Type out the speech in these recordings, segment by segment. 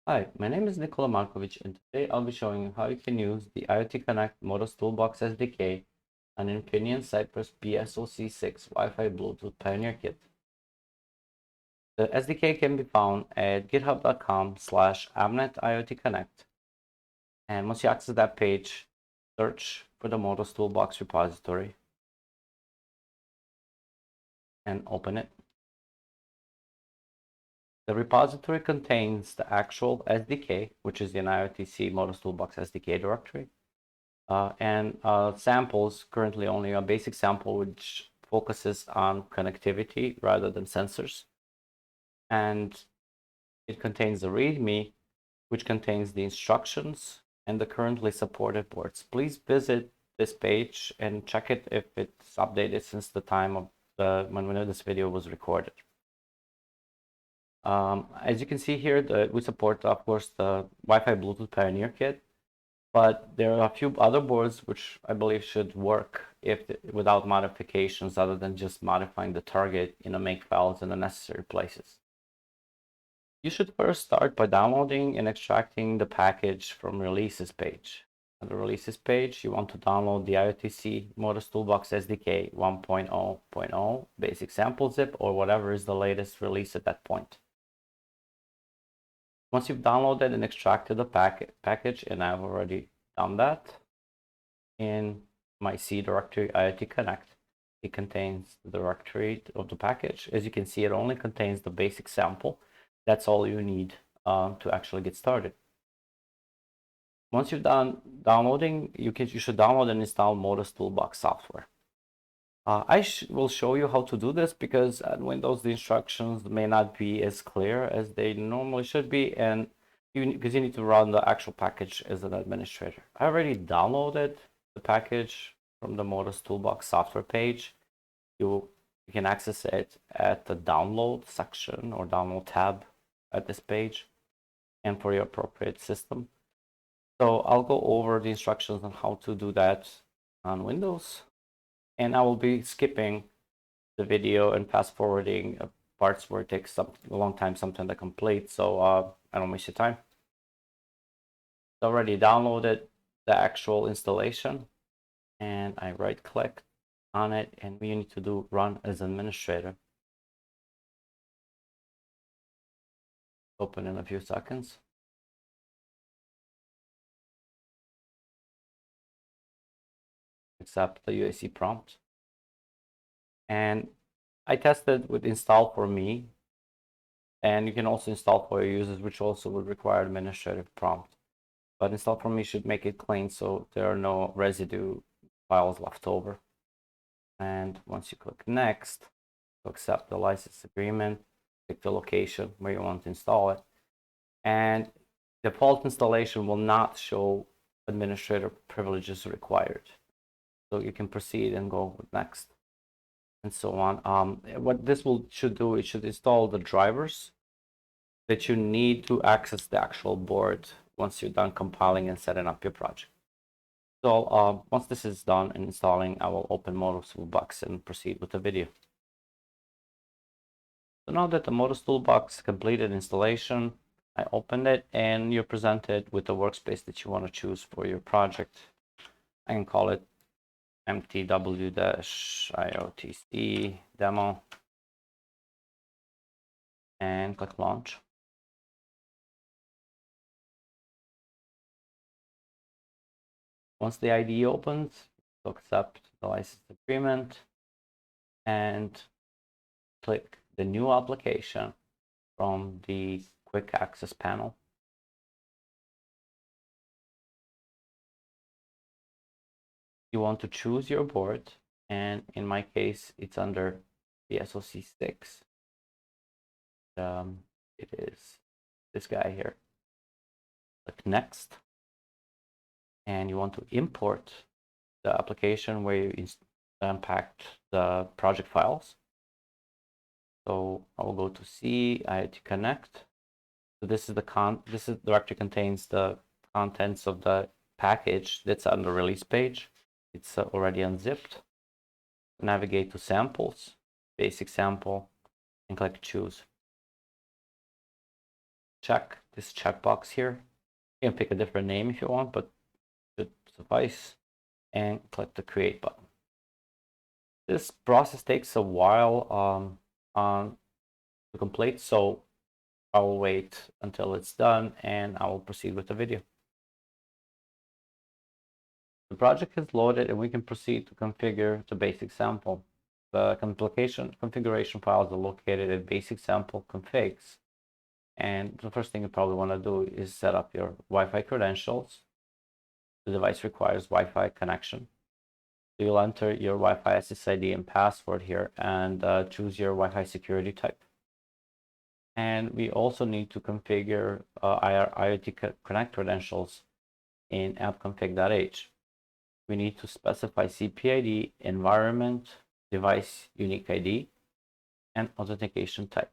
Hi, my name is Nikola Markovic, and today I'll be showing you how you can use the IoTConnect ModusToolbox SDK on Infineon Cypress PSoC 6 Wi-Fi Bluetooth Pioneer Kit. The SDK can be found at github.com/amnet-IoTConnect, and once you access that page, search for the ModusToolbox repository and open it. The repository contains the actual SDK, which is the IoTC ModusToolbox SDK directory, and samples, currently only a basic sample which focuses on connectivity rather than sensors. And it contains the README, which contains the instructions and the currently supported boards. Please visit this page and check it if it's updated since the time of when this video was recorded. As you can see here, we support, of course, the Wi-Fi Bluetooth Pioneer Kit, but there are a few other boards which I believe should work without modifications other than just modifying the target in the make files in the necessary places. You should first start by downloading and extracting the package from releases page. On the releases page, you want to download the IoTC ModusToolbox SDK 1.0.0 basic sample zip or whatever is the latest release at that point. Once you've downloaded and extracted the package, and I've already done that, in my C directory IoTConnect, it contains the directory of the package. As you can see, it only contains the basic sample. That's all you need to actually get started. Once you've done downloading, you should download and install ModusToolbox software. I will show you how to do this because on Windows the instructions may not be as clear as they normally should be, and because you need to run the actual package as an administrator. I already downloaded the package from the ModusToolbox software page. You can access it at the download section or download tab at this page and for your appropriate system. So I'll go over the instructions on how to do that on Windows. And I will be skipping the video and fast forwarding parts where it takes a long time sometimes to complete, so I don't waste your time. I already downloaded the actual installation, and I right click on it, and we need to do run as administrator. Open in a few seconds. Accept the UAC prompt. And I tested with install for me, and you can also install for your users, which also would require administrative prompt. But install for me should make it clean so there are no residue files left over. And once you click next to accept the license agreement, pick the location where you want to install it. And default installation will not show administrator privileges required. So you can proceed and go with next and so on. What this should do, it should install the drivers that you need to access the actual board once you're done compiling and setting up your project. So once this is done and installing, I will open ModusToolbox and proceed with the video. So now that the ModusToolbox completed installation, I opened it and you're presented with the workspace that you want to choose for your project. I can call it MTW-IoTC demo and click launch. Once the IDE opens, you accept the license agreement and click the new application from the quick access panel. You want to choose your board, and in my case, it's under the SoC 6. It is this guy here. Click next, and you want to import the application where you unpacked the project files. So I will go to C IoTConnect. So this is this directory contains the contents of the package that's on the release page. It's already unzipped. Navigate to samples, basic sample, and click choose. Check this checkbox here. You can pick a different name if you want, but it should suffice, and click the create button. This process takes a while to complete, so I will wait until it's done and I will proceed with the video. The project is loaded and we can proceed to configure the basic sample. The configuration files are located in basic sample configs. And the first thing you probably want to do is set up your Wi-Fi credentials. The device requires Wi-Fi connection. So you'll enter your Wi-Fi SSID and password here and choose your Wi-Fi security type. And we also need to configure our IoTConnect credentials in appconfig.h. We need to specify CPID, environment, device unique ID, and authentication type.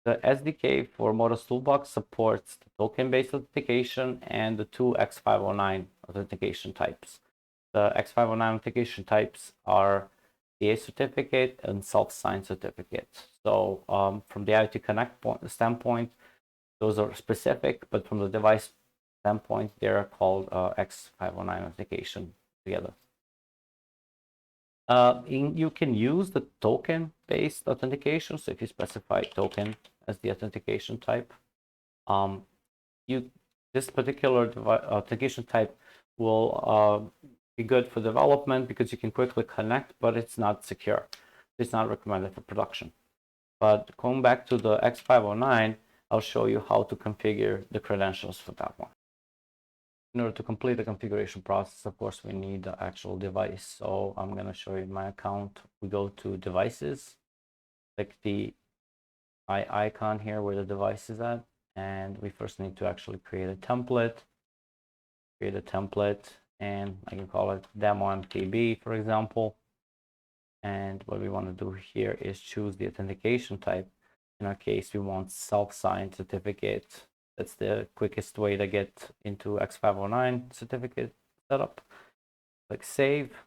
The SDK for ModusToolbox supports the token-based authentication and the two X509 authentication types. The X509 authentication types are CA certificate and self-signed certificate. So from the IoTConnect standpoint, those are specific, but from the device standpoint, they're called X509 authentication together. You can use the token-based authentication. So if you specify token as the authentication type, this particular authentication type will be good for development because you can quickly connect, but it's not secure. It's not recommended for production. But going back to the X509, I'll show you how to configure the credentials for that one. In order to complete the configuration process, of course, we need the actual device. So I'm going to show you my account. We go to devices, click the icon here where the device is at, and we first need to actually create a template. And I can call it demo MTB, for example. And what we want to do here is choose the authentication type. In our case, we want self-signed certificate. That's the quickest way to get into X509 certificate setup. Click save.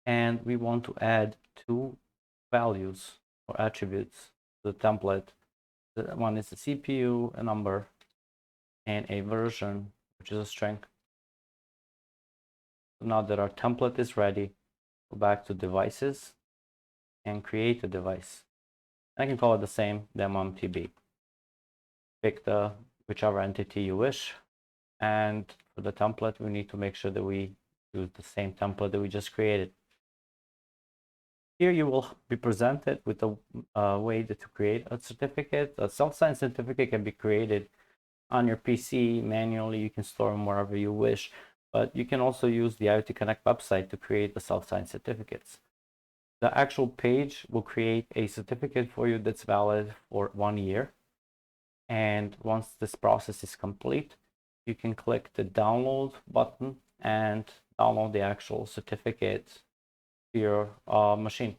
And we want to add two values or attributes to the template. One is the CPU, a number, and a version, which is a string. So now that our template is ready, go back to devices and create a device. I can call it the same, demo MTB. Pick the whichever entity you wish, and for the template we need to make sure that we use the same template that we just created. Here you will be presented with a way to create a certificate. A self-signed certificate can be created on your PC manually. You can store them wherever you wish, but you can also use the IoTConnect website to create the self-signed certificates. The actual page will create a certificate for you that's valid for 1 year. And once this process is complete, you can click the download button and download the actual certificate to your machine.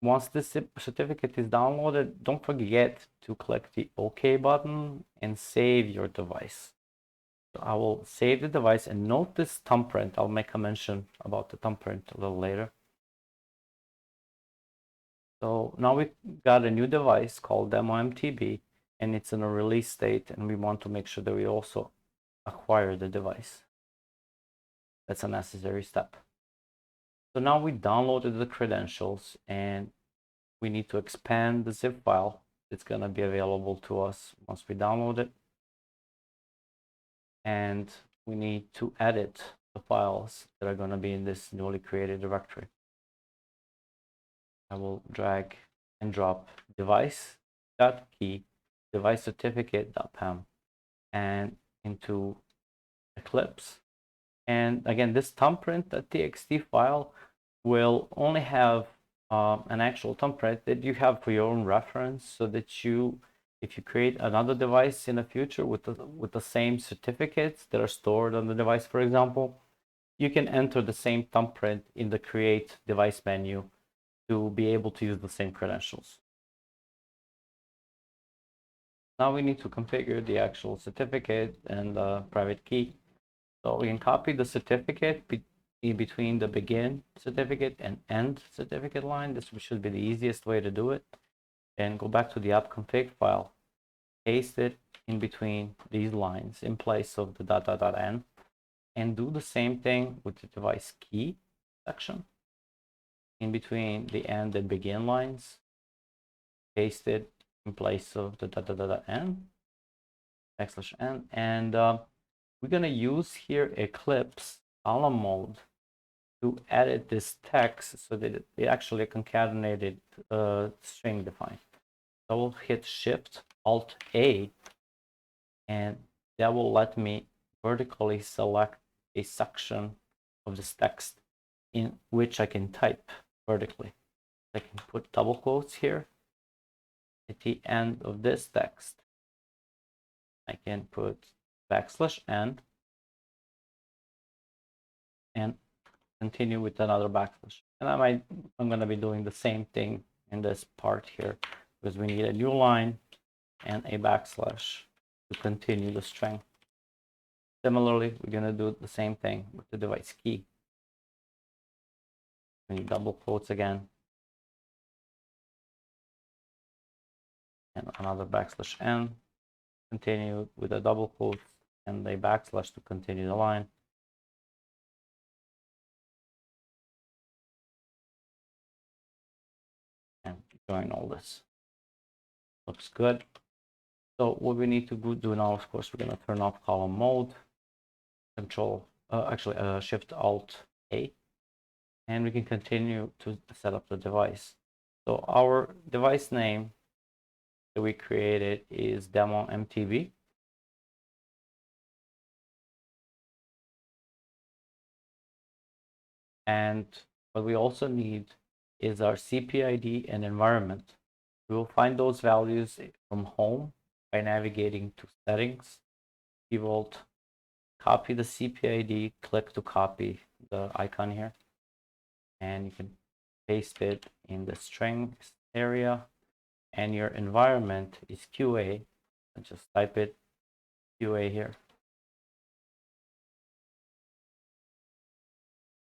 Once this certificate is downloaded, don't forget to click the OK button and save your device. So I will save the device, and note this thumbprint. I'll make a mention about the thumbprint a little later. So now we got a new device called demo MTB, and it's in a release state, and we want to make sure that we also acquire the device. That's a necessary step. So now we downloaded the credentials, and we need to expand the zip file. It's going to be available to us once we download it. And we need to edit the files that are going to be in this newly created directory. I will drag and drop device.key, device certificate.pem, and into Eclipse. And again, this thumbprint.txt file will only have an actual thumbprint that you have for your own reference, so that if you create another device in the future with the same certificates that are stored on the device, for example, you can enter the same thumbprint in the create device menu to be able to use the same credentials. Now we need to configure the actual certificate and the private key. So we can copy the certificate in between the begin certificate and end certificate line. This should be the easiest way to do it. And go back to the app config file paste it in between these lines in place of the .n, and do the same thing with the device key section. In between the end and begin lines, paste it in place of the .n, \n, and we're going to use here Eclipse column mode to edit this text so that it actually a concatenated string defined. So I will hit Shift Alt A, and that will let me vertically select a section of this text in which I can type vertically. I can put double quotes here at the end of this text. I can put \n and continue with another backslash. And I'm going to be doing the same thing in this part here, because we need a new line and a backslash to continue the string. Similarly, we're going to do the same thing with the device key. We need double quotes again, and another \n, continue with a double quote and a backslash to continue the line. And join all this. Looks good. So what we need to do now, of course, we're going to turn off column mode, Shift Alt A, and we can continue to set up the device. So our device name that we created is demo MTB. And what we also need is our CPID and environment. We will find those values from home by navigating to settings, Vault, copy the CPID, click to copy the icon here, and you can paste it in the strings area, and your environment is QA, and just type it QA here.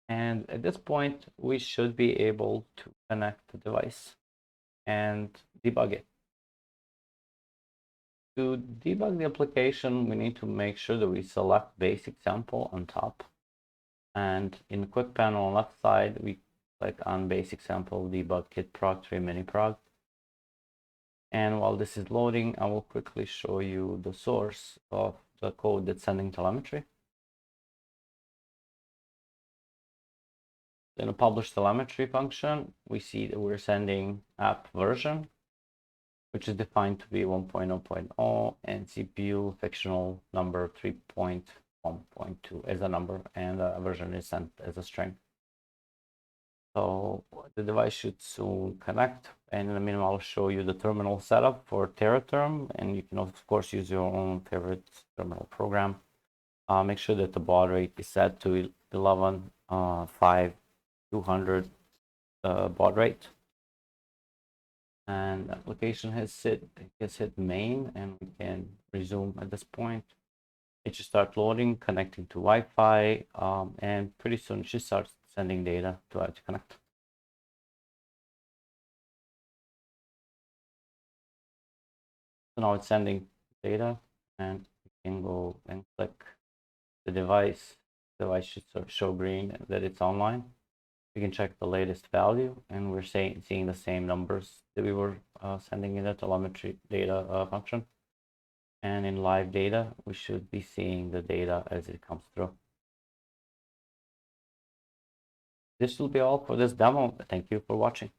And at this point, we should be able to connect the device and debug it. To debug the application, we need to make sure that we select basic sample on top. And in the quick panel on left side, we click on basic sample debug kit prog 3 mini prog. And while this is loading, I will quickly show you the source of the code that's sending telemetry. In a publish telemetry function, we see that we're sending app version, which is defined to be 1.0.0, and CPU fictional number 3.1.2 as a number, and a version is sent as a string. So the device should soon connect, and in a minute I'll show you the terminal setup for TerraTerm, and you can of course use your own favorite terminal program. Make sure that the baud rate is set to 11.5.200 baud rate. And the application has hit main, and we can resume at this point. It should start loading, connecting to Wi-Fi, and pretty soon it should start sending data to IoTConnect. So now it's sending data, and you can go and click the device. The device should show green that it's online. We can check the latest value, and we're seeing the same numbers that we were sending in the telemetry data function. And in live data, we should be seeing the data as it comes through. This will be all for this demo. Thank you for watching.